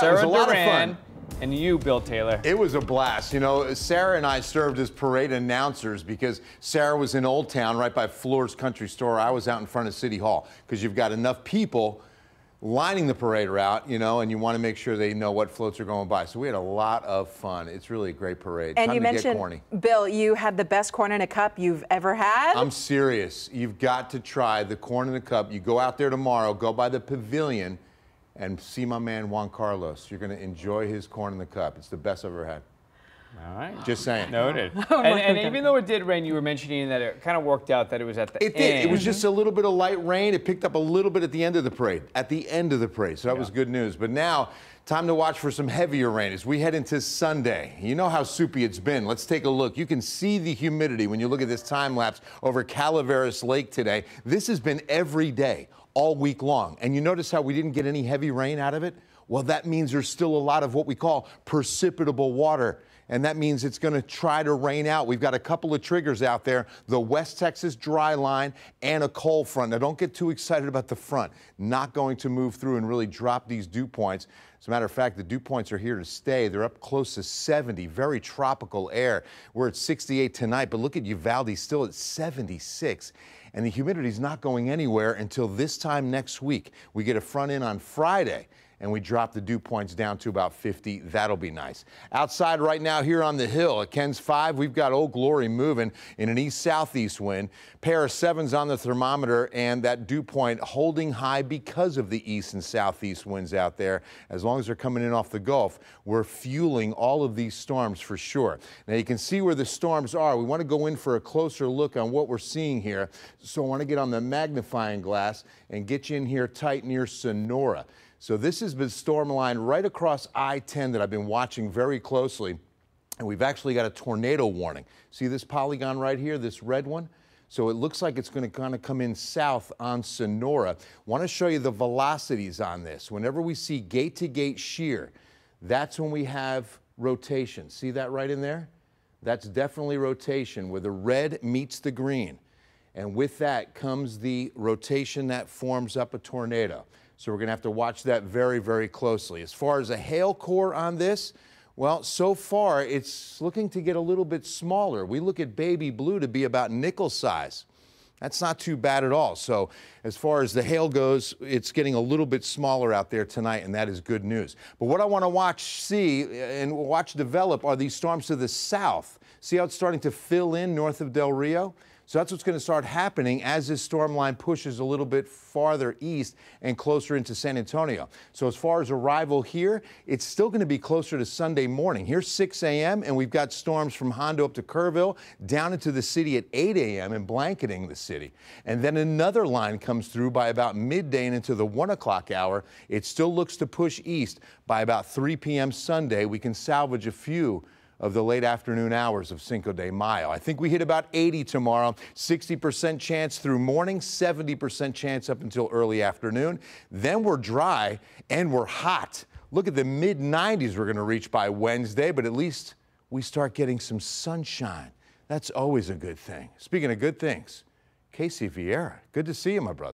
it was a lot of Duran fun. and you, Bill Taylor. It was a blast. You know, Sarah and I served as parade announcers because Sarah was in Old Town right by Fleur's Country Store. I was out in front of City Hall because you've got enough people lining the parade route, you know, and you want to make sure they know what floats are going by. So we had a lot of fun. It's really a great parade. And Time you to get mentioned, corny. Bill, you had the best corn in a cup you've ever had. I'm serious. You've got to try the corn in the cup. You go out there tomorrow, go by the pavilion, and see my man Juan Carlos. You're going to enjoy his corn in the cup. It's the best I've ever had. All right. Just saying. Noted. And even though it did rain, you were mentioning that it kind of worked out that it was at the end. It did. It was just a little bit of light rain. It picked up a little bit at the end of the parade. So that was good news. But now, time to watch for some heavier rain as we head into Sunday. You know how soupy it's been. Let's take a look. You can see the humidity when you look at this time lapse over Calaveras Lake today. This has been every day, all week long. And you notice how we didn't get any heavy rain out of it? Well, that means there's still a lot of what we call precipitable water. And that means it's going to try to rain out. We've got a couple of triggers out there, the West Texas dry line and a cold front. Now, don't get too excited about the front. Not going to move through and really drop these dew points. As a matter of fact, the dew points are here to stay. They're up close to 70, very tropical air. We're at 68 tonight, but look at Uvalde still at 76. And the humidity is not going anywhere until this time next week. We get a front in on Friday, and we drop the dew points down to about 50. That'll be nice. Outside right now here on the hill at Ken's 5, we've got Old Glory moving in an east-southeast wind. Pair of 7s on the thermometer, and that dew point holding high because of the east and southeast winds out there. As long as they're coming in off the Gulf, we're fueling all of these storms for sure. Now you can see where the storms are. We want to go in for a closer look on what we're seeing here. So I want to get on the magnifying glass and get you in here tight near Sonora. So this is the storm line right across I-10 that I've been watching very closely. And we've actually got a tornado warning. See this polygon right here, this red one? So it looks like it's going to kind of come in south on Sonora. Want to show you the velocities on this. Whenever we see gate-to-gate shear, that's when we have rotation. See that right in there? That's definitely rotation where the red meets the green. And with that comes the rotation that forms up a tornado. So we're going to have to watch that very, very closely. As far as a hail core on this, well, so far it's looking to get a little bit smaller. We look at baby blue to be about nickel size. That's not too bad at all. So as far as the hail goes, it's getting a little bit smaller out there tonight, and that is good news. But what I want to see and watch develop are these storms to the south. See how it's starting to fill in north of Del Rio? So that's what's going to start happening as this storm line pushes a little bit farther east and closer into San Antonio. So as far as arrival here, it's still going to be closer to Sunday morning. Here's 6 a.m. and we've got storms from Hondo up to Kerrville, down into the city at 8 a.m. and blanketing the city. And then another line comes through by about midday and into the 1 o'clock hour. It still looks to push east by about 3 p.m. Sunday. We can salvage a few of the late afternoon hours of Cinco de Mayo. I think we hit about 80 tomorrow, 60% chance through morning, 70% chance up until early afternoon. Then we're dry and we're hot. Look at the mid-90s we're going to reach by Wednesday, but at least we start getting some sunshine. That's always a good thing. Speaking of good things, Casey Vieira, good to see you, my brother.